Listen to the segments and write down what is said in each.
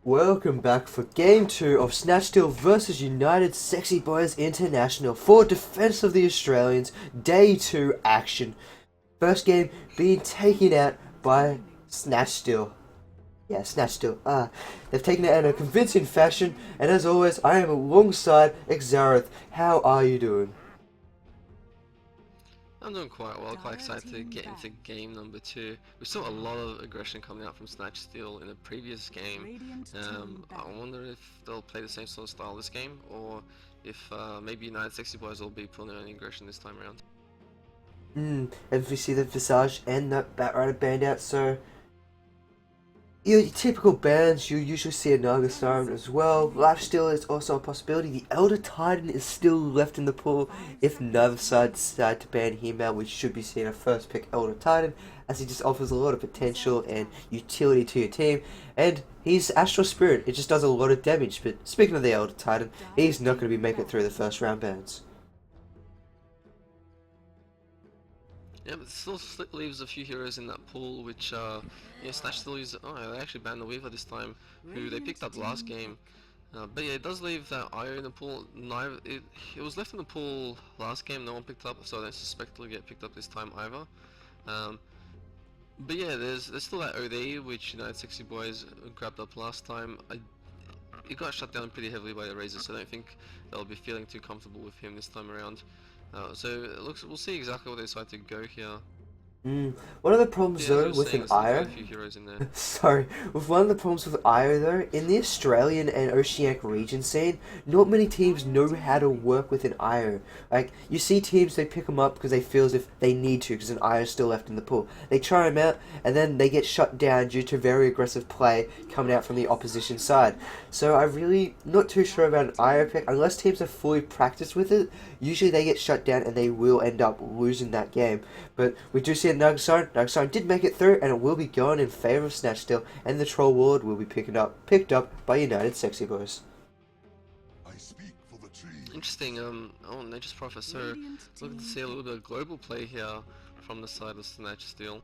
Welcome back for Game 2 of Snatch versus United Sexy Boys International for Defence of the Australians Day 2 action. First game being taken out by Snatch. Yeah, Snatch. They've taken it in a convincing fashion, and as always, I am alongside Xareth. How are you doing? I'm doing quite well, quite excited to get into game number 2. We saw a lot of aggression coming out from Snatch Steel in the previous game. I wonder if they'll play the same sort of style this game, or if maybe United Sexy Boys will be pulling their own aggression this time around. And we see the Visage and that Batrider band out, so your typical bands, you usually see a Naga Siren as well. Lifesteal is also a possibility. The Elder Titan is still left in the pool. If neither side decide to ban him out, we should be seeing a first pick Elder Titan, as he just offers a lot of potential and utility to your team. And he's Astral Spirit, it just does a lot of damage. But speaking of the Elder Titan, he's not going to be making it through the first round bans. Yeah, but it still leaves a few heroes in that pool, which Snatch still uses. Oh, they actually banned the Weaver this time, who they picked up last game. But yeah, it does leave that IO in the pool. It was left in the pool last game, no one picked up, so I don't suspect it'll get picked up this time either. But yeah, there's still that OD, which United Sexy Boys grabbed up last time. It got shut down pretty heavily by the Razor, so I don't think they'll be feeling too comfortable with him this time around. So it looks, we'll see exactly where they decide to go here. One of the problems though with an IO, sorry, with one of the problems with IO though, in the Australian and Oceanic region scene, not many teams know how to work with an IO. Like, you see teams, they pick them up because they feel as if they need to because an IO is still left in the pool. They try him out and then they get shut down due to very aggressive play coming out from the opposition side. So I'm really not too sure about an IO pick. Unless teams are fully practiced with it, usually they get shut down and they will end up losing that game. But we do see Nugsarin did make it through, and it will be going in favour of Snatch still, and the Troll Ward will be picked up by United Sexy Boys. Interesting. Nature's Prophet. So looking to see a little bit of global play here from the side of Snatch Steel.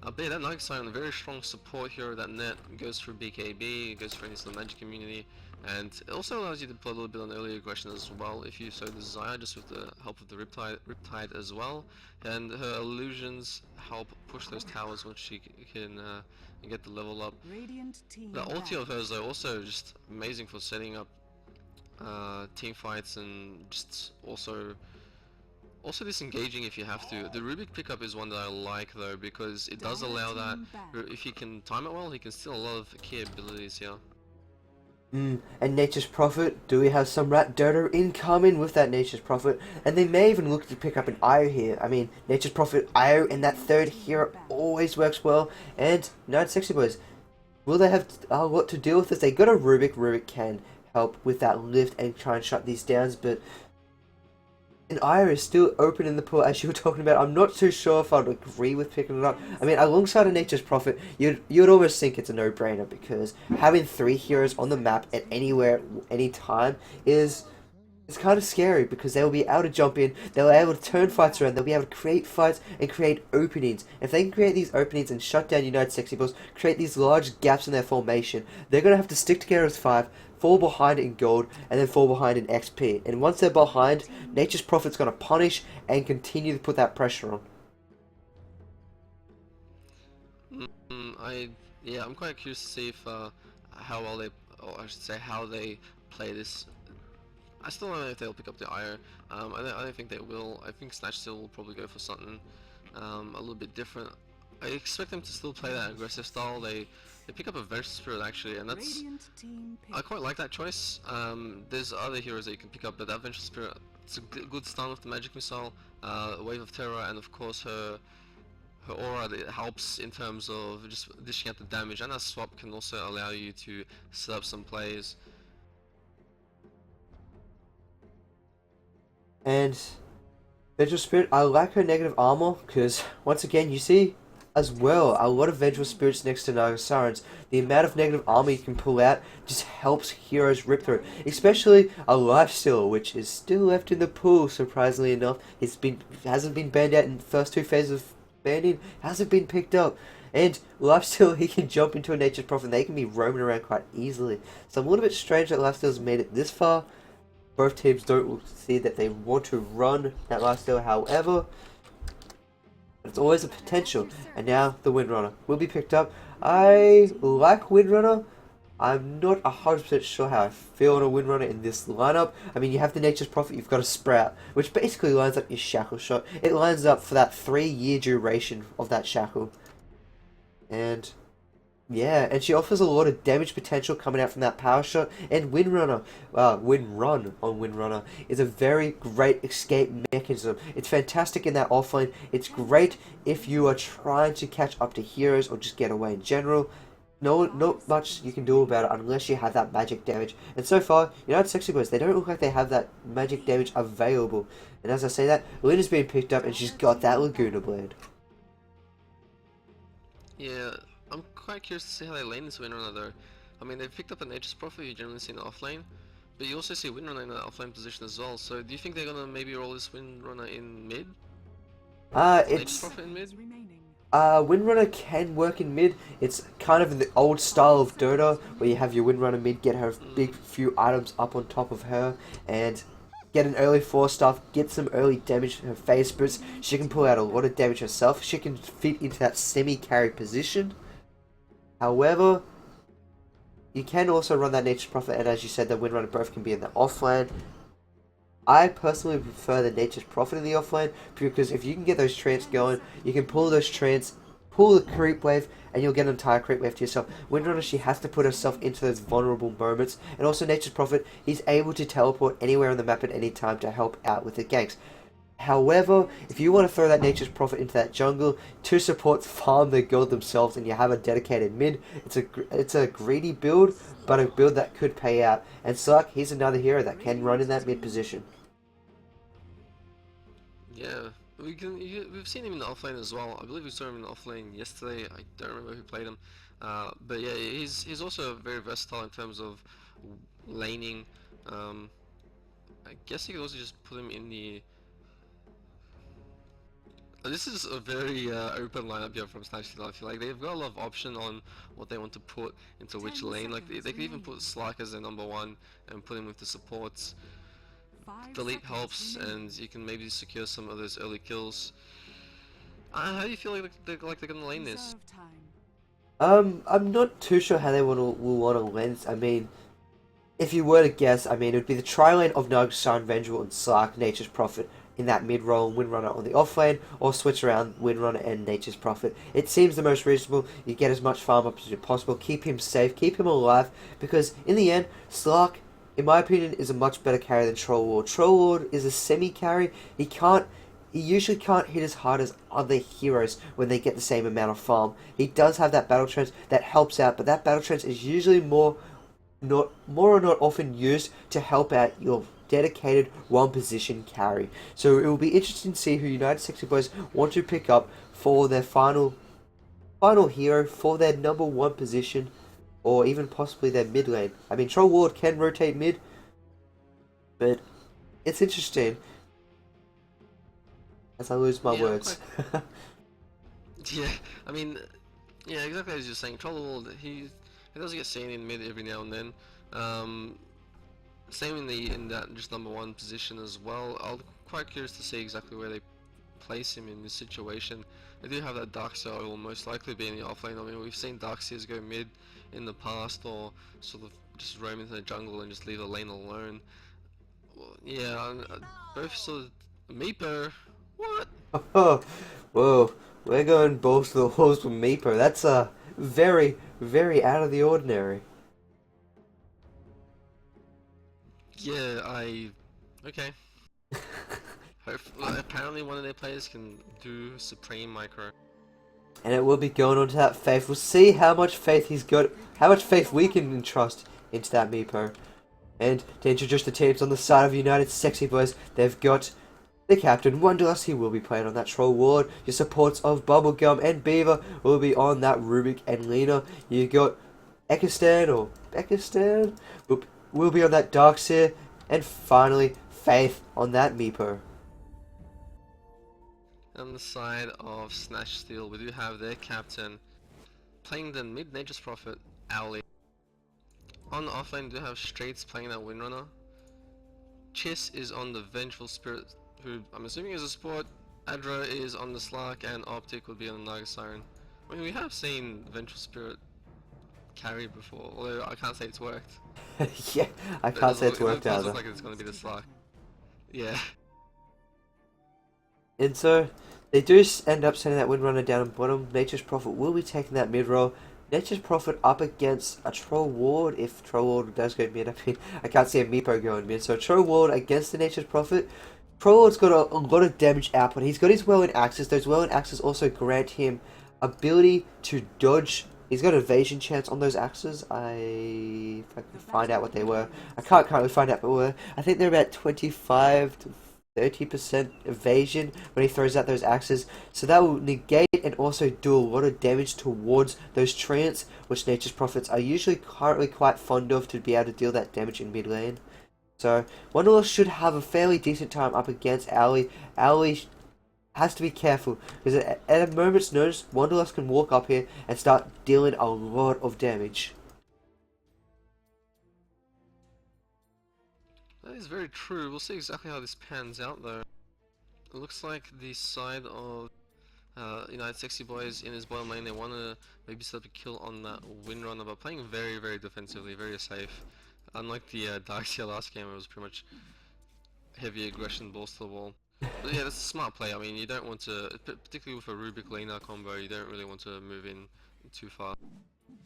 But yeah, that Nugsarin, very strong support here. That net goes through BKB, goes through into the Magic community, and it also allows you to play a little bit on early aggression as well if you so desire, just with the help of the Riptide as well. And her illusions help push those towers once she can get the level up. The ulti of hers though also just amazing for setting up team fights, and just also disengaging if you have to. The Rubik pickup is one that I like though, because it does allow that, if he can time it well, he can steal a lot of key abilities here. And Nature's Prophet, do we have some Rat Dota incoming with that Nature's Prophet? And they may even look to pick up an IO here. I mean, Nature's Prophet, IO, and that third hero always works well. And United Sexy Boys, will they have a lot to deal with this? They got a Rubik. Rubik can help with that lift and try and shut these downs, but an IO is still open in the pool, as you were talking about. I'm not too sure if I'd agree with picking it up. I mean, alongside a Nature's Prophet, you'd almost think it's a no-brainer, because having 3 heroes on the map at anywhere, any time, it's kind of scary, because they'll be able to jump in, they'll be able to turn fights around, they'll be able to create fights and create openings. If they can create these openings and shut down United Sexy Boys, create these large gaps in their formation, they're going to have to stick together as 5, fall behind in gold, and then fall behind in XP. And once they're behind, Nature's Prophet's going to punish and continue to put that pressure on. I'm quite curious to see if how well they, or I should say, how they play this. I still don't know if they'll pick up the IO. I don't think they will. I think Snatch still will probably go for something a little bit different. I expect them to still play that aggressive style. They pick up a Venture Spirit actually, and that's, I quite like that choice. There's other heroes that you can pick up, but that Venture Spirit, it's a good stun with the Magic Missile, Wave of Terror, and of course her aura that helps in terms of just dishing out the damage, and that swap can also allow you to set up some plays. And Vengeful Spirit, I like her negative armor, because once again, you see as well a lot of Vengeful Spirits next to Nagasarans. The amount of negative armor you can pull out just helps heroes rip through, especially a Lifesteal, which is still left in the pool, surprisingly enough. Hasn't been banned out in the first 2 phases of banning, hasn't been picked up. And Lifesteal, he can jump into a Nature's Prophet and they can be roaming around quite easily. So I'm a little bit strange that Lifesteal's made it this far. Both teams don't see that they want to run that Lifesteal, however, it's always a potential. And now the Windrunner will be picked up. I like Windrunner. I'm not 100% sure how I feel on a Windrunner in this lineup. I mean, you have the Nature's Prophet, you've got a Sprout, which basically lines up your Shackle shot. It lines up for that 3-year duration of that Shackle. And yeah, and she offers a lot of damage potential coming out from that power shot. And Windrunner, Windrun on Windrunner is a very great escape mechanism. It's fantastic in that offlane. It's great if you are trying to catch up to heroes or just get away in general. No, not much you can do about it unless you have that magic damage. And so far, United Sexy Boys, they don't look like they have that magic damage available. And as I say that, Luna's being picked up and she's got that Laguna Blade. Yeah, I'm quite curious to see how they lane this Windrunner though. I mean, they've picked up a Nature's Prophet you generally see in the offlane, but you also see Windrunner in the offlane position as well. So do you think they're gonna maybe roll this Windrunner in mid? Nature's Prophet in mid? Windrunner can work in mid. It's kind of in the old style of Dota, where you have your Windrunner mid, get her big few items up on top of her, and get an early 4-star, get some early damage to her phase spirits. She can pull out a lot of damage herself. She can fit into that semi-carry position. However, you can also run that Nature's Prophet, and as you said, the Windrunner both can be in the offlane. I personally prefer the Nature's Prophet in the offlane, because if you can get those trance going, you can pull those trance, pull the creep wave, and you'll get an entire creep wave to yourself. Windrunner, she has to put herself into those vulnerable moments, and also Nature's Prophet, he's able to teleport anywhere on the map at any time to help out with the ganks. However, if you want to throw that Nature's Prophet into that jungle, 2 supports farm the gold themselves and you have a dedicated mid, it's a greedy build, but a build that could pay out. And Sark, he's another hero that can run in that mid position. Yeah, we've seen him in the offlane as well. I believe we saw him in the offlane yesterday. I don't remember who played him, but yeah, he's also very versatile in terms of laning. I guess you could also just put him in the. This is a very open lineup here from Snatch. I feel like they've got a lot of option on what they want to put into which lane. Like they could even put Slark as their #1 and put him with the supports. Delete helps, and you can maybe secure some of those early kills. How do you feel like they're gonna lane this? I'm not too sure how they will want to lane. I mean, if you were to guess, I mean, it would be the tri-lane of Nug, Shine, Vengeful, and Slark, Nature's Prophet in that mid-roll, and Windrunner on the off-lane, or switch around Windrunner and Nature's Prophet. It seems the most reasonable. You get as much farm up as possible, keep him safe, keep him alive, because in the end, Slark, in my opinion, is a much better carry than Troll Lord. Troll Lord is a semi-carry. He usually can't hit as hard as other heroes when they get the same amount of farm. He does have that battle trance that helps out, but that battle trance is usually more or not often used to help out your dedicated one position carry. So it will be interesting to see who United Sexy Boys want to pick up for their final hero, for their #1 position, or even possibly their mid lane. I mean, Troll Ward can rotate mid, but it's interesting. As I lose my words. Yeah, I mean, yeah, exactly as you're saying. Troll he does get seen in mid every now and then. Same in that just #1 position as well. I'm quite curious to see exactly where they place him in this situation. They do have that Darkseer who will most likely be in the offlane. I mean, we've seen Darkseers go mid in the past, or sort of just roam into the jungle and just leave the lane alone. Well, yeah, both sort of Meepo. What? Oh, whoa, we're going balls to the walls with Meepo. That's very, very out of the ordinary. Yeah, okay. Apparently one of their players can do Supreme Micro. And it will be going on to that faith. We'll see how much faith he's got, how much faith we can entrust into that Meepo. And to introduce the teams on the side of United Sexy Boys, they've got the captain, Wonderlust. He will be playing on that Troll Ward. Your supports of Bubblegum and Beaver will be on that Rubik and Lena. You got Ekistan or Bekistan will be on that Darkseer. And finally, Faith on that Meepo. On the side of Snatch Steel, we do have their captain, playing the mid Nature's Prophet, Owly. On the offlane, do have Straits playing that Windrunner. Chess is on the Vengeful Spirit, who I'm assuming is a support. Adra is on the Slark, and Optic would be on the Naga Siren. I mean, we have seen Vengeful Spirit carry before, although I can't say it's worked. Yeah, I can't say it's worked It does either. look like it's going to be the Slark. Yeah. And so, they do end up sending that Windrunner down and bottom. Nature's Prophet will be taking that mid roll. Nature's Prophet up against a Troll Ward, if Troll Ward does go mid. I mean, I can't see a Meepo going mid. So Troll Ward against the Nature's Prophet. Troll Ward's got a lot of damage output. He's got his Whirling Axes. Those Whirling Axes also grant him ability to dodge. He's got evasion chance on those axes. If I can find out what they were. I can't currently find out what they were. I think they're about 25 to 30% evasion when he throws out those axes. So that will negate and also do a lot of damage towards those treants, which Nature's Prophets are usually currently quite fond of to be able to deal that damage in mid lane. So Wanderlust should have a fairly decent time up against Owly. Owly has to be careful because at a moment's notice, Wanderlust can walk up here and start dealing a lot of damage. That is very true. We'll see exactly how this pans out though. It looks like the side of United Sexy Boys in his bottom lane, they want to maybe set up a kill on that Windrunner, but playing very, very defensively, very safe. Unlike the Darkseer last game, it was pretty much heavy aggression, balls to the wall. But yeah, that's a smart play. I mean, you don't want to, particularly with a Rubik Lena combo, you don't really want to move in too far.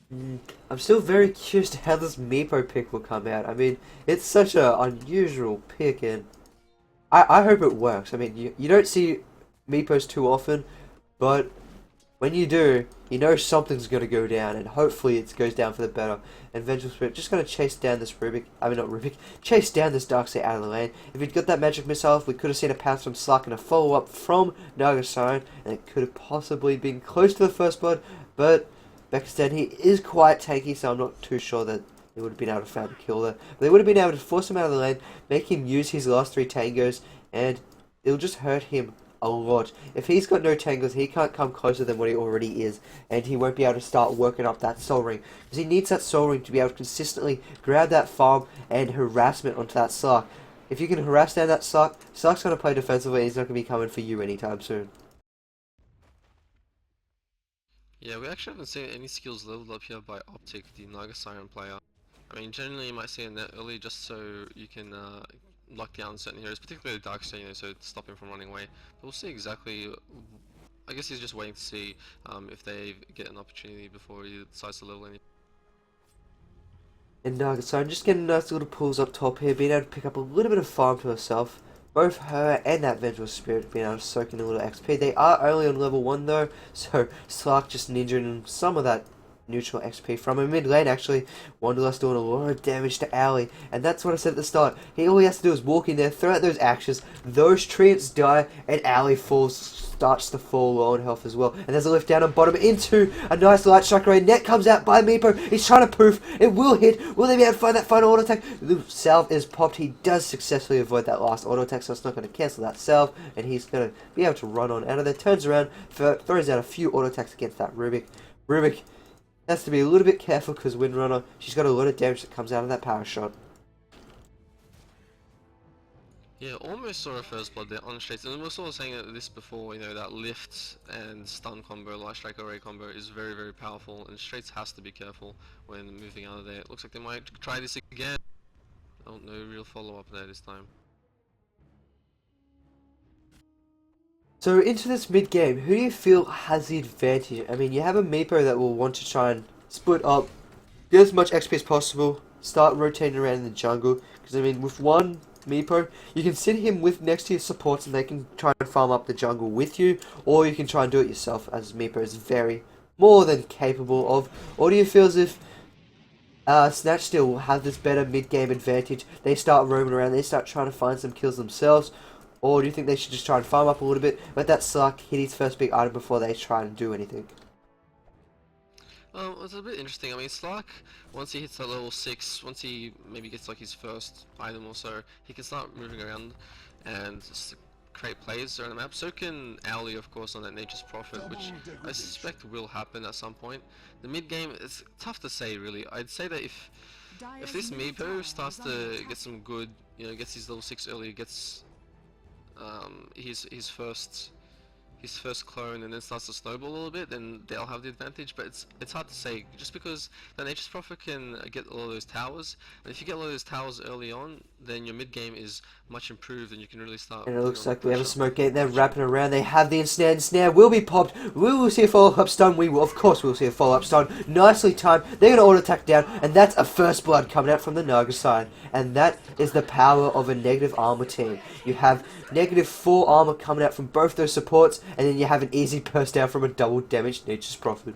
I'm still very curious to how this Meepo pick will come out. I mean, it's such an unusual pick, and I hope it works. I mean, you don't see Meepos too often, but when you do, you know something's going to go down, and hopefully it goes down for the better. And Vengeful Spirit just going to chase down this chase down this Darkseer out of the lane. If he'd got that Magic Missile, we could have seen a pass from Slark and a follow-up from Naga Siren, and it could have possibly been close to the first blood, but Beckstead, he is quite tanky, so I'm not too sure that they would have been able to find a kill there. But they would have been able to force him out of the lane, make him use his last 3 tangos, and it'll just hurt him a lot. If he's got no tangles, he can't come closer than what he already is, and he won't be able to start working up that soul ring, because he needs that soul ring to be able to consistently grab that farm and harassment onto that Slark. If you can harass down that Slark, Slark's going to play defensively, and he's not going to be coming for you anytime soon. Yeah, we actually haven't seen any skills leveled up here by Optic, the Naga Siren player. I mean, generally you might see a net early just so you can lock down certain heroes, particularly Darkseer, you know, so to stop him from running away. But we'll see exactly. I guess he's just waiting to see if they get an opportunity before he decides to level any. And Naga Siren just getting nice little pulls up top here, being able to pick up a little bit of farm to herself. Both her and that Vengeful Spirit being able to soak in a little XP. They are only on level 1 though, so Slark just ninjaing some of that neutral XP from a mid lane actually. Wanderlust doing a lot of damage to Owly, and that's what I said at the start. All he has to do is walk in there, throw out those axes, those treants die, and Owly starts to fall low on health as well. And there's a lift down on bottom into a nice light strike array. Net comes out by Meepo. He's trying to poof. It will hit. Will they be able to find that final auto attack? The salve is popped. He does successfully avoid that last auto attack, so it's not going to cancel that salve, and he's going to be able to run on out of there. Turns around, throws out a few auto attacks against that Rubik. Rubik has to be a little bit careful because Windrunner, she's got a lot of damage that comes out of that power shot. Yeah, almost saw a first blood there on Straits, and we were sort of saying this before, you know, that lift and stun combo, light strike array combo is very, very powerful, and Straits has to be careful when moving out of there. It looks like they might try this again. Oh, no real follow-up there this time. So into this mid game, who do you feel has the advantage? I mean, you have a Meepo that will want to try and split up, get as much XP as possible, start rotating around in the jungle. Because I mean, with one Meepo, you can sit him with next to your supports and they can try and farm up the jungle with you, or you can try and do it yourself, as Meepo is very more than capable of. Or do you feel as if Snatch still will have this better mid game advantage? They start roaming around, they start trying to find some kills themselves. Or do you think they should just try and farm up a little bit, let that Slark hit his first big item before they try and do anything? It's a bit interesting. I mean, Slark, once he hits that level 6, once he maybe gets like his first item or so, he can start moving around and create plays around the map. So can Owly, of course, on that Nature's Prophet, which I suspect will happen at some point. The mid game, it's tough to say really. I'd say that if this Meepo starts to get some good, gets his level 6 early, gets his first clone and then starts to snowball a little bit, then they'll have the advantage. But it's hard to say, just because the Nature's Prophet can get a lot of those towers, and if you get a lot of those towers early on, then your mid game is much improved and you can really start And it putting looks on the like we have a pressure. smoke gate there wrapping around. They have the snare will be popped. We will see a follow-up stun. We will, of course, we'll see a follow-up stun. Nicely timed. They're going to auto attack down, and that's a first blood coming out from the Naga side. And that is the power of a negative armor team. You have negative 4 armor coming out from both those supports, and then you have an easy burst down from a double damaged Nature's Prophet.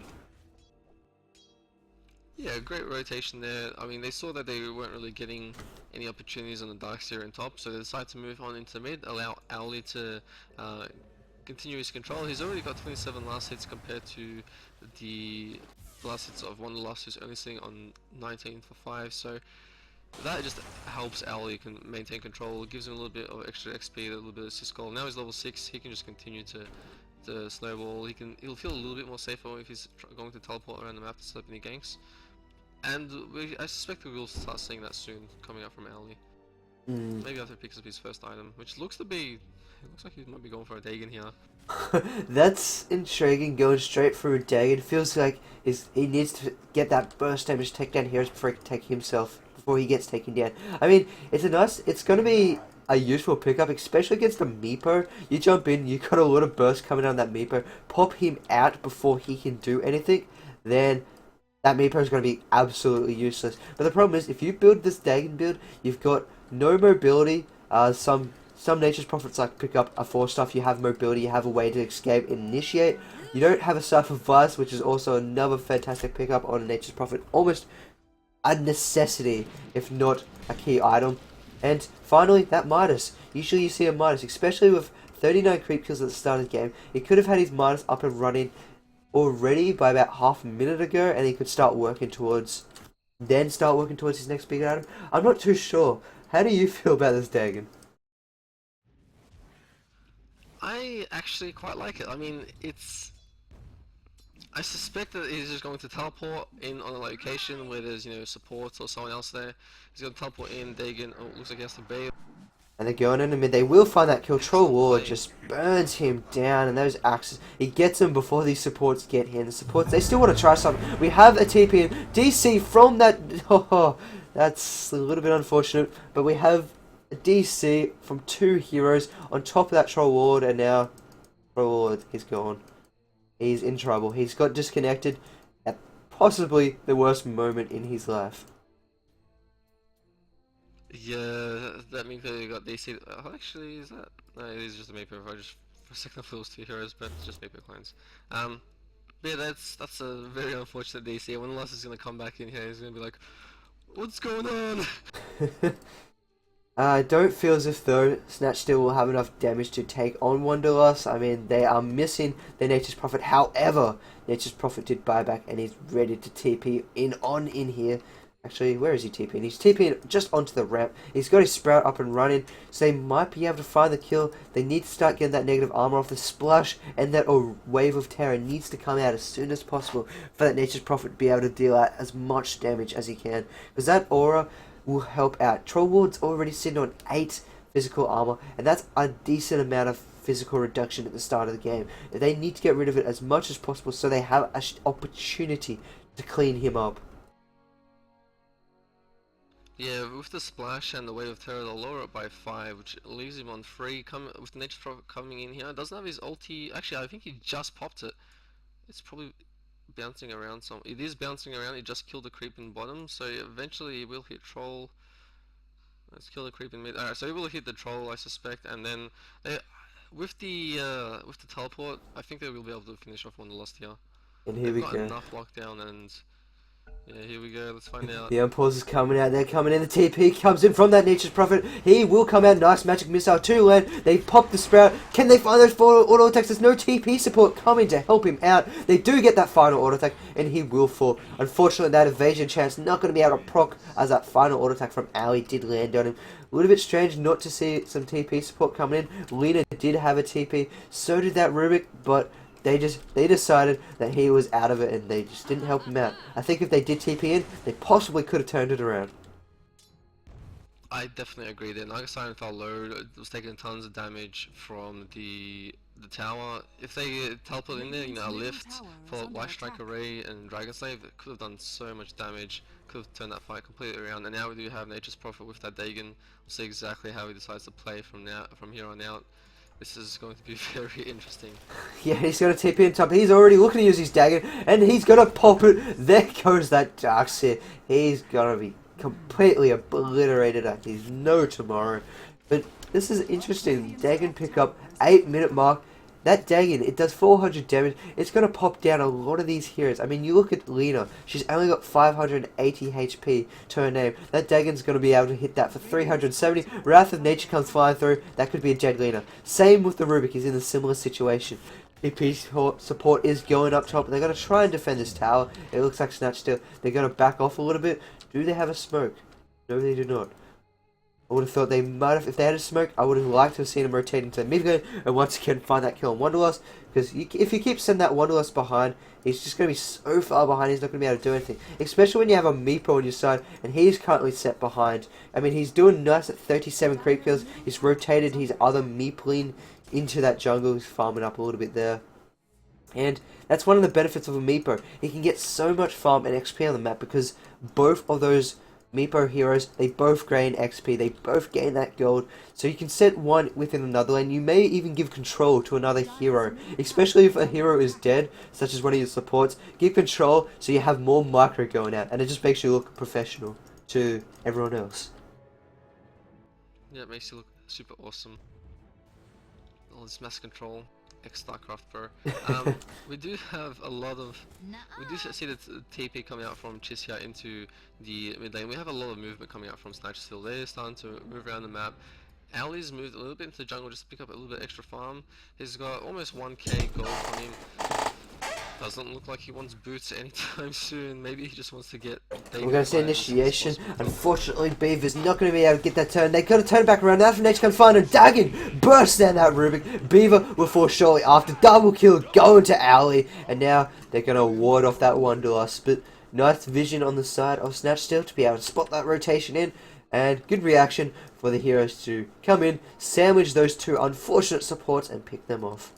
Yeah, great rotation there. I mean, they saw that they weren't really getting any opportunities on the Darkseer and top, so they decided to move on into mid, allow Owly to continue his control. He's already got 27 last hits compared to the last hits of one of the last who's only sitting on 19 for 5, so that just helps Owly can maintain control, gives him a little bit of extra XP, a little bit of assist goal. Now he's level 6, he can just continue to snowball. He'll feel a little bit more safer if he's going to teleport around the map to set up any ganks. And I suspect we will start seeing that soon, coming up from Owly. Maybe after he picks up his first item, which looks like he might be going for a Dagon here. That's intriguing, going straight for a Dagon. It feels like he needs to get that burst damage takedown here before he can take himself, before he gets taken down. I mean, it's going to be a useful pickup, especially against the Meepo. You jump in, you got a lot of burst coming on that Meepo, pop him out before he can do anything, then that Meepo is going to be absolutely useless. But the problem is, if you build this Dagon build, you've got no mobility. Some Nature's Prophets like pick up a 4-stuff, you have mobility, you have a way to escape and initiate. You don't have a Staff of Vice, which is also another fantastic pickup on a Nature's Prophet. Almost a necessity, if not a key item. And finally, that Midas. Usually you see a Midas, especially with 39 creep kills at the start of the game. He could have had his Midas up and running already by about half a minute ago, and he could start working towards his next big item. I'm not too sure. How do you feel about this Dagon? I actually quite like it. I mean, I suspect that he's just going to teleport in on a location where there's, support or someone else there. He's going to teleport in, Dagon, oh, looks like he has to bait. And they're going in the mid. They will find that kill. Troll Ward just burns him down, and those axes, he gets them before these supports get here. And the supports, they still want to try something. We have a TP in DC from that. Oh, that's a little bit unfortunate, but we have a DC from 2 heroes on top of that Troll Ward, and now Troll Ward is gone. He's in trouble. He's got disconnected at possibly the worst moment in his life. Yeah, that Meepo got DC. Actually, is that? No, it is just a Meepo. For a second I thought it was 2 heroes, but it's just Meepo clones. But yeah, that's a very unfortunate DC. When Lust is gonna come back in here, he's gonna be like, "What's going on?" I don't feel as if though Snatch still will have enough damage to take on Wanderlust. I mean, they are missing their Nature's Prophet. However, Nature's Prophet did buyback and he's ready to TP in here. Actually, where is he TPing? He's TPing just onto the ramp. He's got his Sprout up and running, so they might be able to find the kill. They need to start getting that negative armor off. The splash and that wave of terror needs to come out as soon as possible for that Nature's Prophet to be able to deal out as much damage as he can. Because that aura will help out. Troll Ward's already sitting on 8 physical armor, and that's a decent amount of physical reduction at the start of the game. They need to get rid of it as much as possible so they have an opportunity to clean him up. Yeah, with the splash and the wave of terror, they'll lower it by 5, which leaves him on 3. With the Nature's Prophet coming in here, doesn't have his ulti. Actually, I think he just popped it. It's probably bouncing around some. It is bouncing around. He just killed the creep in bottom, so eventually he will hit troll. Let's kill the creep in mid. Alright, so he will hit the troll, I suspect, and then with the teleport, I think they will be able to finish off Wanderlust here. And here we They've got go. enough lockdown, and Yeah, here we go. Let's find out. The Impulse is coming out. They're coming in. The TP comes in from that Nature's Prophet. He will come out. Nice magic missile to land. They pop the Sprout. Can they find those four auto attacks? There's no TP support coming to help him out. They do get that final auto attack, and he will fall. Unfortunately, that evasion chance not going to be able to proc, as that final auto attack from Ali did land on him. A little bit strange not to see some TP support coming in. Lena did have a TP. So did that Rubik, but they decided that he was out of it and they just didn't help him out. I think if they did TP in, they possibly could have turned it around. I definitely agree there. Naga Siren fell low, it was taking tons of damage from the tower. If they teleport in there, you know, a lift for Light Strike Array and Dragon Slave, it could have done so much damage, could have turned that fight completely around. And now we do have Nature's Prophet with that Dagon. We'll see exactly how he decides to play from here on out. This is going to be very interesting. Yeah, he's going to TP in top. He's already looking to use his dagger, and he's going to pop it. There goes that Darkseer. He's going to be completely obliterated. He's no tomorrow. But this is interesting. Dagon pick up 8-minute mark. That Dagon, it does 400 damage. It's going to pop down a lot of these heroes. I mean, you look at Lena. She's only got 580 HP to her name. That Dagon's going to be able to hit that for 370. Wrath of Nature comes flying through. That could be a Jed Lena. Same with the Rubik. He's in a similar situation. EP support is going up top. They're going to try and defend this tower. It looks like Snatch still. They're going to back off a little bit. Do they have a smoke? No, they do not. I would have thought they might have, if they had a smoke, I would have liked to have seen them rotate into the mid lane and once again find that kill on Wanderlust. Because if you keep sending that Wanderlust behind, he's just going to be so far behind, he's not going to be able to do anything. Especially when you have a Meepo on your side and he's currently set behind. I mean, he's doing nice at 37 creep kills. He's rotated his other Meepling into that jungle. He's farming up a little bit there. And that's one of the benefits of a Meepo. He can get so much farm and XP on the map because both of those Meepo heroes, they both gain XP, they both gain that gold, so you can set one within another lane. You may even give control to another hero, especially if a hero is dead, such as one of your supports. Give control so you have more micro going out, and it just makes you look professional to everyone else. Yeah, it makes you look super awesome. All this mass control, ex-StarCraft pro. We do have a lot of, we do see the TP coming out from Chisia into the mid lane. We have a lot of movement coming out from Snatch still. They're starting to move around the map. Ali's moved a little bit into the jungle just to pick up a little bit extra farm. He's got almost 1k gold on him. Doesn't look like he wants boots anytime soon. Maybe he just wants to get... We're going to see initiation. Unfortunately, Beaver's not going to be able to get that turn. They've got to turn back around. After Nature comes fine, and Dagon bursts down that Rubik. Beaver will fall shortly after. Double kill going to Ali. And now they're going to ward off that Wanderlust. But nice vision on the side of Snatch still to be able to spot that rotation in. And good reaction for the heroes to come in, sandwich those two unfortunate supports, and pick them off.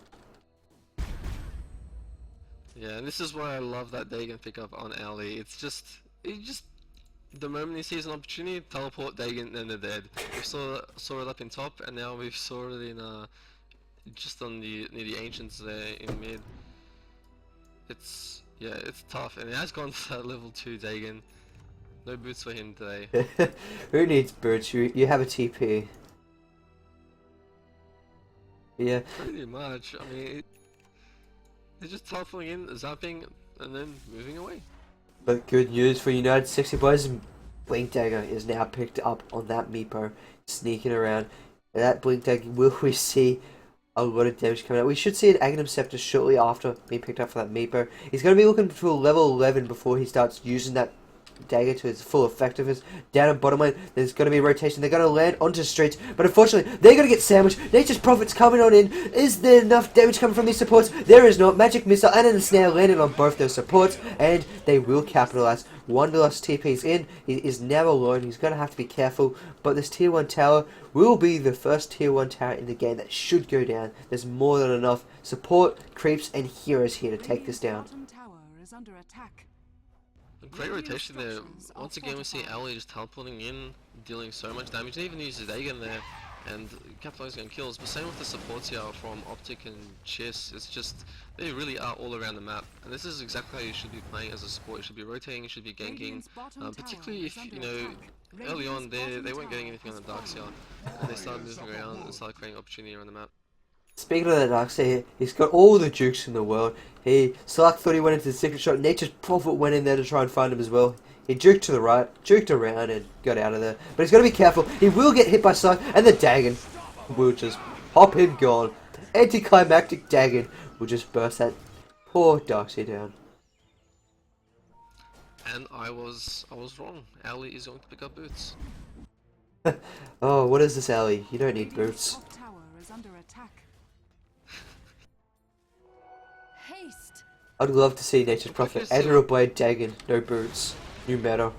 Yeah, and this is why I love that Dagon pickup on Ali. It's just, the moment he sees an opportunity, teleport Dagon, and they're dead. We saw it up in top, and now we saw it in just on near the ancients there in mid. It's tough, and it has gone to that level 2 Dagon. No boots for him today. Who needs boots? You have a TP. Yeah. Pretty much. I mean, they're just teleporting in, zapping, and then moving away. But good news for United 60 boys. Blink Dagger is now picked up on that Meepo, sneaking around. And that Blink Dagger, will we see a lot of damage coming out? We should see an Aghanim Scepter shortly after being picked up for that Meepo. He's going to be looking for level 11 before he starts using that dagger to its full effectiveness. Down at bottom lane, there's going to be a rotation. They're going to land onto streets, but unfortunately, they're going to get sandwiched. Nature's Prophet's coming on in. Is there enough damage coming from these supports? There is not. Magic Missile and a Snare landed on both those supports, and they will capitalize. Wanderlust TP's in. He is now alone. He's going to have to be careful, but this tier 1 tower will be the first tier 1 tower in the game that should go down. There's more than enough support, creeps, and heroes here to take this down. Great rotation there. Once again, we see Ali just teleporting in, dealing so much damage. They even uses Dagon there and capitalizing on kills. But same with the supports here from Optic and Chess. It's just, they really are all around the map. And this is exactly how you should be playing as a support. You should be rotating, you should be ganking. Particularly if, you know, early on they weren't getting anything on the Darkseer. And they started moving around and started creating opportunity around the map. Speaking of that Darkseid, he's got all the jukes in the world. Sark thought he went into the secret shot. Nature's Prophet went in there to try and find him as well. He juked to the right, juked around, and got out of there. But he's got to be careful. He will get hit by Sark, and the Dagon will just pop him gone. Anticlimactic Dagon will just burst that poor Darkseid down. And I was wrong. Ali is going to pick up boots. Oh, what is this, Ali? You don't need boots. I'd love to see Nature's Prophet Admiral Blade Dagon, no boots, new meta.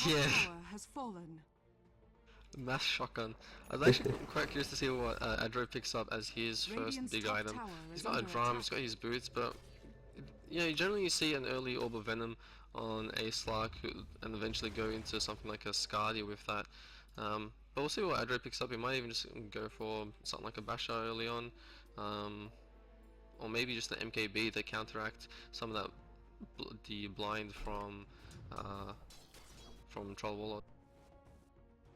Yeah. Mass shotgun. I was actually quite curious to see what Adro picks up as his first big item. He's got a drum, he's got his boots, but yeah, generally you see an early Orb of Venom on a Slark and eventually go into something like a Scardia with that. But we'll see what Adro picks up. He might even just go for something like a Basher early on. Or maybe just the MKB to counteract some of that the blind from Troll Warlord.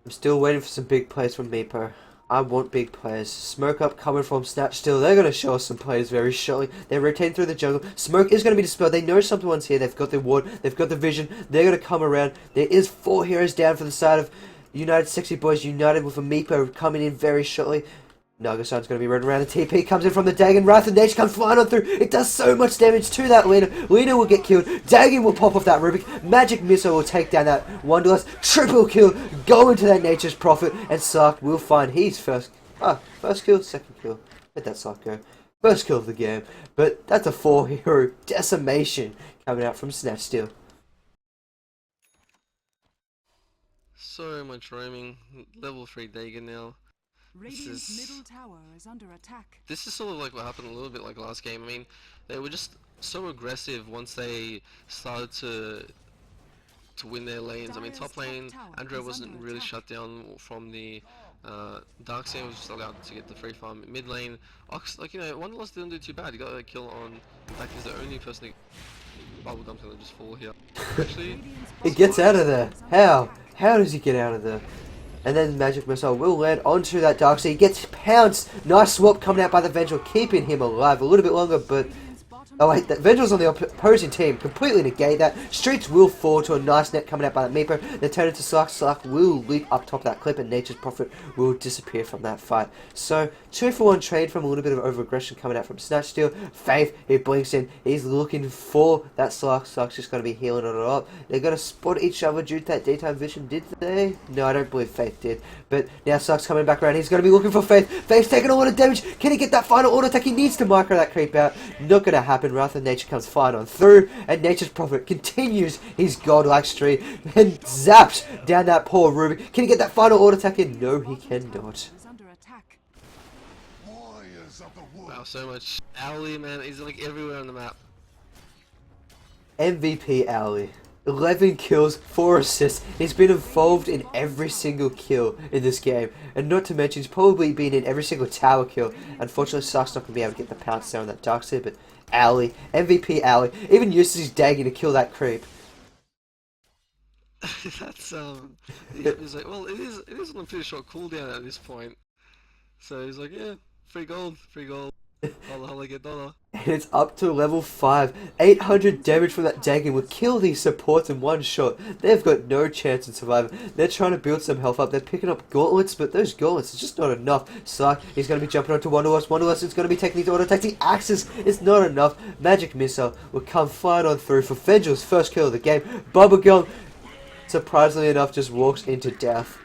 I'm still waiting for some big plays from Meepo. I want big plays. Smoke up coming from Snatch still. They're going to show us some plays very shortly. They're rotating through the jungle. Smoke is going to be dispelled. They know someone's here. They've got their ward. They've got the vision. They're going to come around. There is 4 heroes down for the side of United Sexy Boys. United with a Meepo coming in very shortly. Nagasan's going to be running around. The TP comes in from the Dagon. Wrath of Nature comes flying on through. It does so much damage to that Lina. Lina will get killed. Dagon will pop off that Rubik. Magic Missile will take down that Wanderlust. Triple kill. Go into that Nature's Prophet. And Sark will find his first kill, second kill. Let that Sark go. First kill of the game. But that's a 4 hero decimation coming out from Snatch still. So much roaming. Level 3 Dagon now. Radiant's middle tower is under attack. This is sort of like what happened a little bit like last game. I mean, they were just so aggressive once they started to win their lanes. I mean, top lane, Andrea wasn't really shut down from the Darkseid, was just allowed to get the free farm. Mid lane, Ox, like, you know, Wanderlust didn't do too bad. He got a kill on, in fact, he's the only person that Bubblegum's gonna just fall here. Actually, he gets out of there. How? How does he get out of there? And then Magic Missile will land onto that Darkseid. He gets pounced. Nice swap coming out by the Vengeful, keeping him alive a little bit longer, but... Oh wait, the Vengeance on the opposing team completely negate that. Streets will fall to a nice net coming out by that Meepo. They turn into Slark. Slark will leap up top of that clip and Nature's Prophet will disappear from that fight. So, 2-for-1 trade from a little bit of over-aggression coming out from Snatch Steel. Faith, he blinks in. He's looking for that Slark. Slark's just going to be healing it up. They're going to spot each other due to that daytime vision, did they? No, I don't believe Faith did. But now Slark's coming back around. He's going to be looking for Faith. Faith's taking a lot of damage. Can he get that final auto attack? He needs to micro that creep out. Not going to happen. Wrath of Nature comes flying on through, and Nature's Prophet continues his godlike streak and zaps down that poor Ruby. Can he get that final auto attack in? No, he cannot. wow, so much. Owly, man, he's like everywhere on the map. MVP Owly. 11 kills, 4 assists. He's been involved in every single kill in this game. And not to mention, he's probably been in every single tower kill. Unfortunately, Sark's not going to be able to get the pounce down on that Darkseid, but Owly, MVP Owly, even uses his Dagon to kill that creep. That's he's like, well, it is on a pretty short cooldown at this point. So he's like, yeah, free gold. Holla holla, get dollar. And it's up to level 5. 800 damage from that Dagon will kill these supports in one shot. They've got no chance in surviving. They're trying to build some health up. They're picking up gauntlets, but those gauntlets are just not enough. Sark, he's going to be jumping onto Wanderlust. Wanderlust is going to be taking these auto attacks. The axes is not enough. Magic Missile will come flying on through for Vengel's first kill of the game. Bubblegum, surprisingly enough, just walks into death.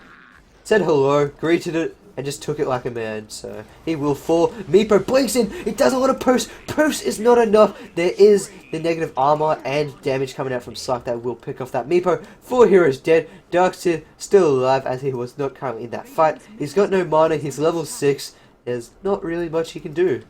Said hello, greeted it, and just took it like a man, so he will fall. Meepo blinks in, it does a lot of post. Post is not enough. There is the negative armor and damage coming out from Sark that will pick off that Meepo. 4 heroes dead. Darkseid still alive as he was not currently in that fight. He's got no mana, he's level 6. There's not really much he can do.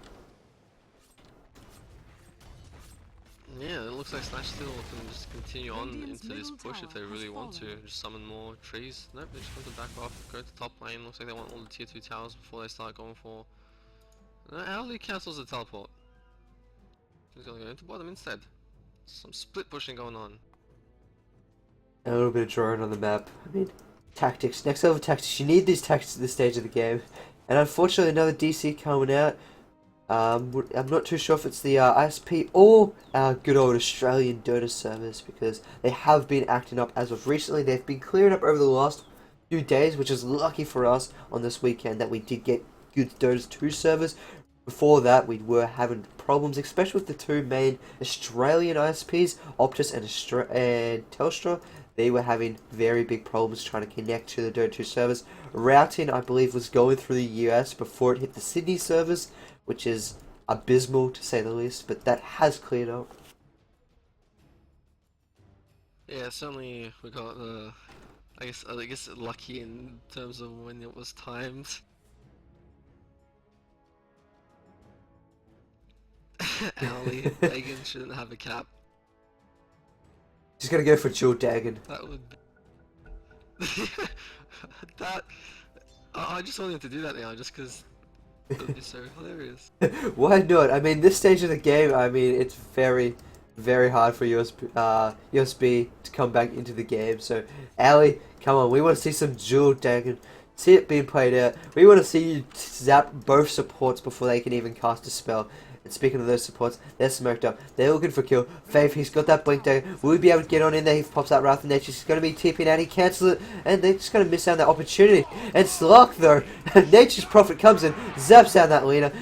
Yeah, it looks like Snatch still can just continue on into this push if they really want to. Just summon more trees. Nope, they just want to back off, go to top lane. Looks like they want all the tier 2 towers before they start going for... No, Owly cancels the teleport. He's gonna go into bottom instead. Some split pushing going on. A little bit of drawing on the map. I mean, tactics. Next level tactics. You need these tactics at this stage of the game. And unfortunately, another DC coming out. I'm not too sure if it's the ISP or our good old Australian Dota servers, because they have been acting up as of recently. They've been clearing up over the last few days, which is lucky for us on this weekend that we did get good Dota 2 servers. Before that, we were having problems, especially with the two main Australian ISPs, Optus and Telstra. They were having very big problems trying to connect to the Dota 2 servers. Routing, I believe, was going through the US before it hit the Sydney servers, which is abysmal to say the least, but that has cleared up. Yeah, certainly we got I guess lucky in terms of when it was timed. Ali, Megan shouldn't have a cap. She's gonna go for Jewel Dagon. That would that I just wanted to do that now just because it would be so hilarious. Why not? I mean, this stage of the game, I mean, it's very, very hard for USB to come back into the game. So, Ali, come on, we want to see some Jewel Dagon. See it being played out. We want to see you zap both supports before they can even cast a spell. And speaking of those supports, they're smoked up. They're looking for kill. Faith, he's got that blink dagger. Will he be able to get on in there? He pops that Wrath of Nature. He's going to be TPing out. He cancels it. And they're just going to miss out on that opportunity. And Slark, though, Nature's Prophet comes in, zaps down that Lena.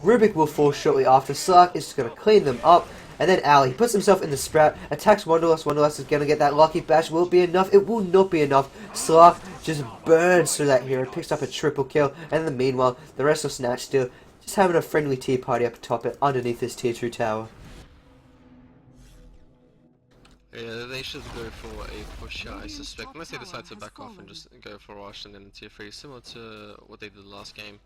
Rubik will fall shortly after. Slark is just going to clean them up. And then Ali, he puts himself in the Sprout, attacks Wanderlust. Wanderlust is going to get that lucky bash. Will it be enough? It will not be enough. Slark just burns through that hero, picks up a triple kill. And in the meanwhile, the rest of Snatch still just having a friendly tea party up atop it, underneath this tier 2 tower. Yeah, they should go for a push here, I suspect, unless they decide to back off and just go for a rush and then tier 3, similar to what they did last game.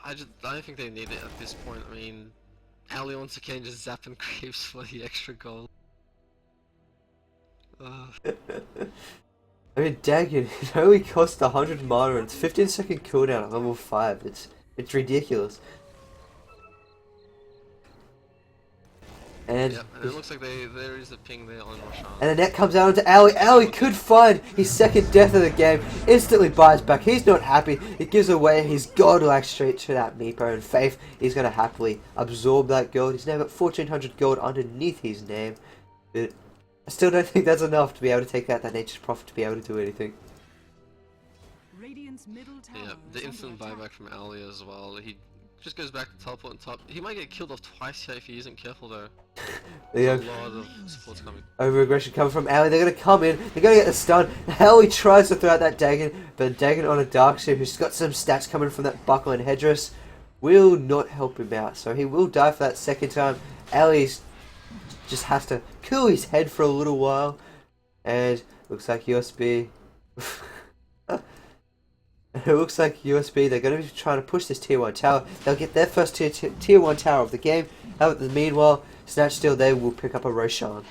I don't think they need it at this point. I mean, Ali once again just zapping creeps for the extra goal. I mean, Dagon, it only cost 100 mana and it's 15-second cooldown at level 5. It's ridiculous. And, yep, and it looks like there is a ping there on Roshan. And the net comes out onto Ali. Ali could find his second death of the game. Instantly buys back. He's not happy. He gives away his godlike streak to that Meepo. And Faith, he's going to happily absorb that gold. He's now got 1400 gold underneath his name. But I still don't think that's enough to be able to take out that Nature's Prophet to be able to do anything. Yeah, the instant buyback from Ali as well. He just goes back to teleport on top. He might get killed off twice here if he isn't careful though. There's a lot of supports coming. Over aggression coming from Ali. They're going to come in. They're going to get the stun. Ali tries to throw out that Dagon, but Dagon on a Darkseer who's got some stats coming from that buckle and headdress will not help him out. So he will die for that second time. Ali just has to cool his head for a little while. And looks like USB... It looks like USB, they're going to be trying to push this tier 1 tower. They'll get their first tier 1 tower of the game. However, meanwhile, Snatch still they will pick up a Roshan.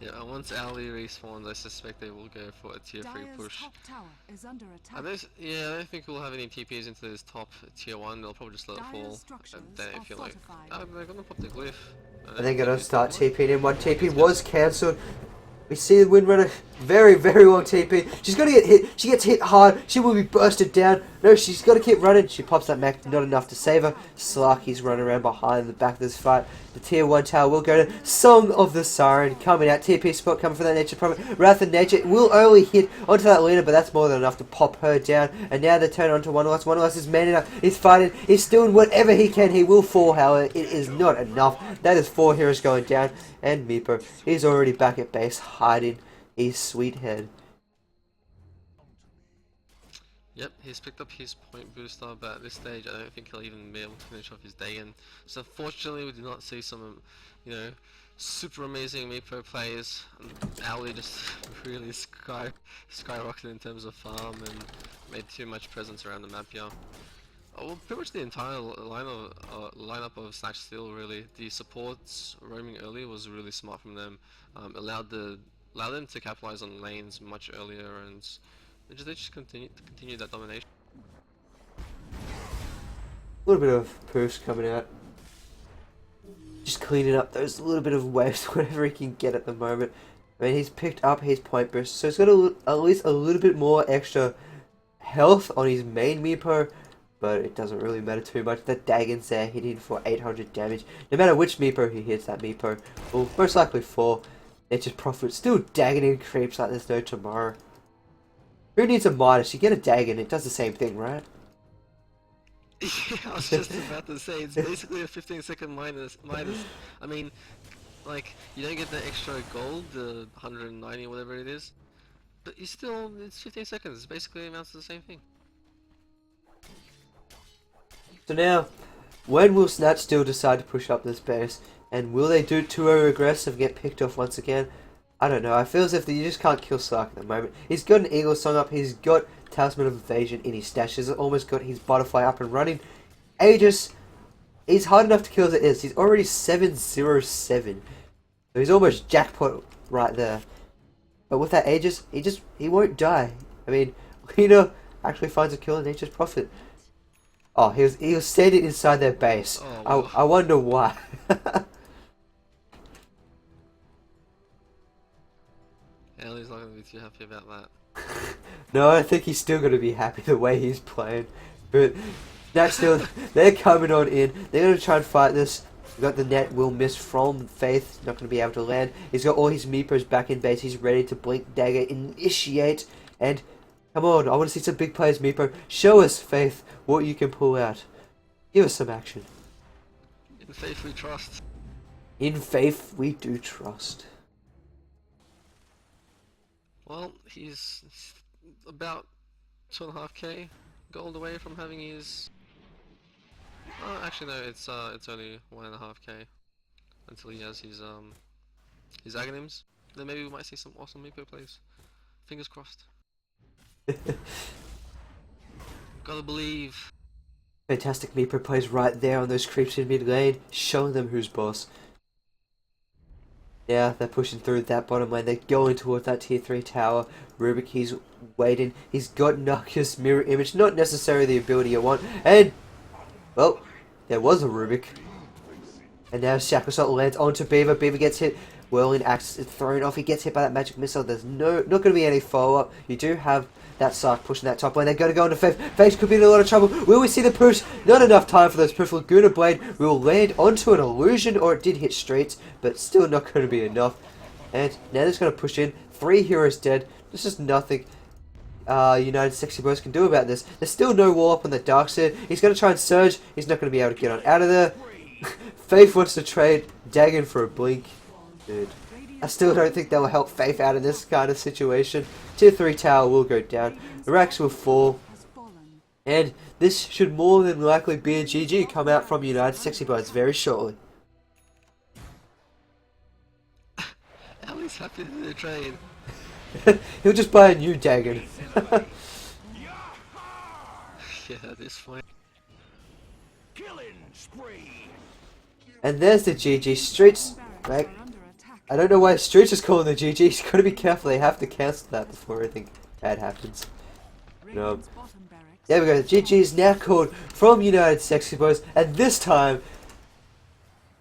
Yeah, once Ali respawns, I suspect they will go for a tier 3 push. I don't think we'll have any TPs into this top tier 1. They'll probably just let it fall. And then I feel like they're going to pop the glyph. And they're going to start TPing in. One TP was cancelled. We see the Windrunner, very, very long TP. She's going to get hit. She gets hit hard. She will be bursted down. No, she's got to keep running. She pops that mech, not enough to save her. Slarky's running around behind the back of this fight. The tier 1 tower will go to Song of the Siren coming out. TP spot coming from that Nature Prophet. Wrath of Nature will only hit onto that Lena, but that's more than enough to pop her down. And now they turn onto Wanderlust. Wanderlust is man enough. He's fighting. He's doing whatever he can. He will fall, however. It is not enough. That is 4 heroes going down. And Meepo, he's already back at base, hiding his sweet head. Yep, he's picked up his point booster, but at this stage I don't think he'll even be able to finish off his Dagon. So unfortunately we did not see some, super amazing Meepo plays. Ali just really skyrocketed in terms of farm and made too much presence around the map here. Well, pretty much the entire lineup of Snatch Steel really. The supports roaming early was really smart from them. Allowed them to capitalize on lanes much earlier, and they just continue that domination. A little bit of push coming out. Just cleaning up those little bit of waves, whatever he can get at the moment. I mean, he's picked up his point burst, so he's got at least a little bit more extra health on his main Meepo. but it doesn't really matter too much. The Dagon's there hitting for 800 damage. No matter which Meepo he hits, that Meepo will most likely fall. Nature's Prophet still Dagoning creeps like there's no tomorrow. Who needs a Midas? You get a Dagon, it does the same thing, right? Yeah, I was just about to say, it's basically a 15-second minus. I mean, like, you don't get the extra gold, the 190 or whatever it is, but you still, it's 15 seconds, it basically amounts to the same thing. So now, when will Snatch still decide to push up this base? And will they do too over-aggressive and get picked off once again? I don't know. I feel as if you just can't kill Slark at the moment. He's got an Eagle Song up. He's got Talisman of Evasion in his stash. He's almost got his Butterfly up and running. Aegis, he's hard enough to kill as it is. He's already 707. So he's almost jackpot right there. But with that Aegis, he won't die. I mean, Lena actually finds a kill in Nature's Prophet. Oh, he was standing inside their base. Oh, wow. I wonder why. Ellie's not going to be too happy about that. No, I think he's still going to be happy the way he's playing. But that's still, they're coming on in. They're going to try and fight this. We've got the net will miss from Faith. Not going to be able to land. He's got all his Meepos back in base. He's ready to blink dagger, initiate. And come on, I want to see some big players, Meepo. Show us, Faith, what you can pull out. Give us some action. In Faith we trust. In Faith we do trust. Well, he's about 2.5k gold away from having his... Oh, actually no, it's only 1.5k until he has his Aghanims. Then maybe we might see some awesome Meepo plays. Fingers crossed. Gotta believe. Fantastic Meepo plays right there on those creeps in mid lane, showing them who's boss. Yeah, they're pushing through that bottom lane. They're going towards that tier 3 tower. Rubik, he's waiting. He's got Nakia's mirror image. Not necessarily the ability you want. And, well, there was a Rubik. And now Shacklestock lands onto Beaver. Beaver gets hit. Whirling Axe is thrown off. He gets hit by that magic missile. There's not going to be any follow-up. You do have that Sark pushing that top lane. They're going to go into Faith. Faith could be in a lot of trouble. Will we see the push? Not enough time for those push. Laguna Blade will land onto an illusion, or it did hit streets, but still not going to be enough. And now they're going to push in. 3 heroes dead. This is nothing United Sexy Boys can do about this. There's still no wall up on the dark side. He's going to try and surge. He's not going to be able to get on out of there. Faith wants to trade Dagon for a blink. Dude, I still don't think that will help Faith out of this kind of situation. Tier 3 tower will go down. The racks will fall. And this should more than likely be a GG come out from United Sexy Boys very shortly. Ellie's happy with the trade. He'll just buy a new Dagon. Yeah, this point. And there's the GG. Streets, like, I don't know why Streets is calling the GG. He's got to be careful. They have to cancel that before anything bad happens. No. There we go. The GG is now called from United Sexy Boys. And this time,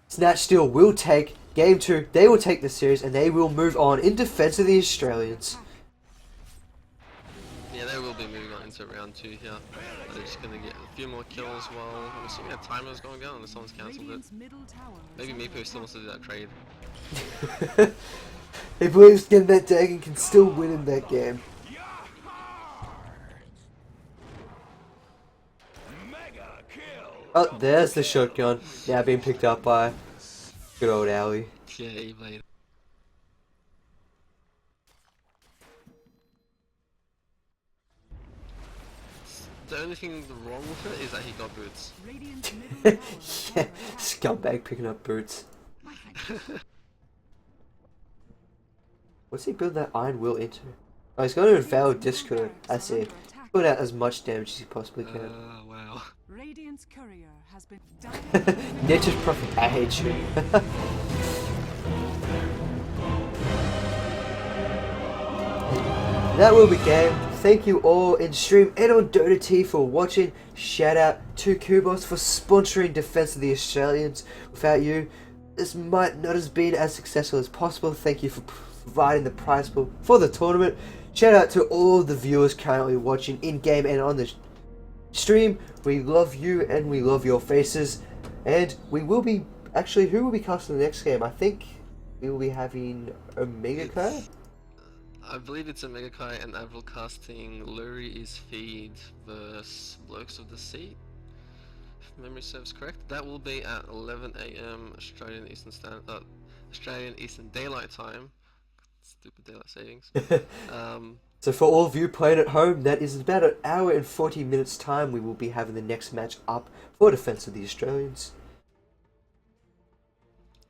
Snatch Steel will take Game 2. They will take the series and they will move on in defense of the Australians. Yeah, they will be moving on into round 2 here. They're just going to get a few more kills while I'm assuming a timer's going down unless someone's cancelled it. Maybe Meepo still wants to do that trade. He believes getting that Dagon can still win in that game. Oh, there's the shotgun. Now being picked up by good old Ali. Yeah, he played. The only thing wrong with it is that he got boots. Yeah, scumbag picking up boots. What's he building that iron will into? Oh, he's going to Veil Discord. I see. Put out as much damage as he possibly can. Wow. Radiant's courier has been Nature's Prophet, I hate you. That will be game. Thank you all in stream and on D2T for watching. Shout out to Kubos for sponsoring Defense of the Australians. Without you, this might not have been as successful as possible. Thank you for providing the prize pool for the tournament. Shout out to all the viewers currently watching in game and on the stream. We love you and we love your faces. And we will be... Actually, who will be casting the next game? I think we will be having Omega Kai. I believe it's Omega Kai and Avril casting Lurie is Feed versus Blokes of the Sea. If memory serves correct. That will be at 11 AM Australian Eastern Daylight Time. Stupid daylight savings. So for all of you playing at home, that is about an hour and 40 minutes time we will be having the next match up for Defense of the Australians.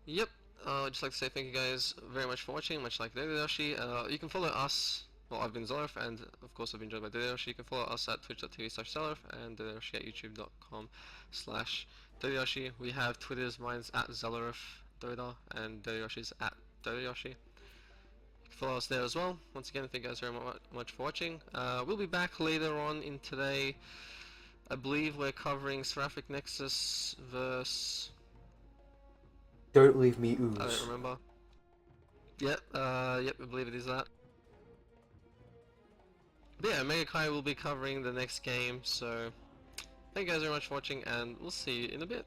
Yep, I'd just like to say thank you guys very much for watching, much like Yoshi. You can follow us, well I've been Zellerf, and of course I've been joined by Yoshi. You can follow us at twitch.tv/Zellerf and Yoshi at youtube.com/Yoshi. We have Twitters, mine's at Zellerf Dota and Yoshi's at Yoshi. Follow us there as well. Once again, thank you guys very much for watching. We'll be back later on in today. I believe we're covering Seraphic Nexus versus... Don't leave me ooze. I don't remember. Yep, I believe it is that. But yeah, Omega Kai will be covering the next game, so thank you guys very much for watching, and we'll see you in a bit.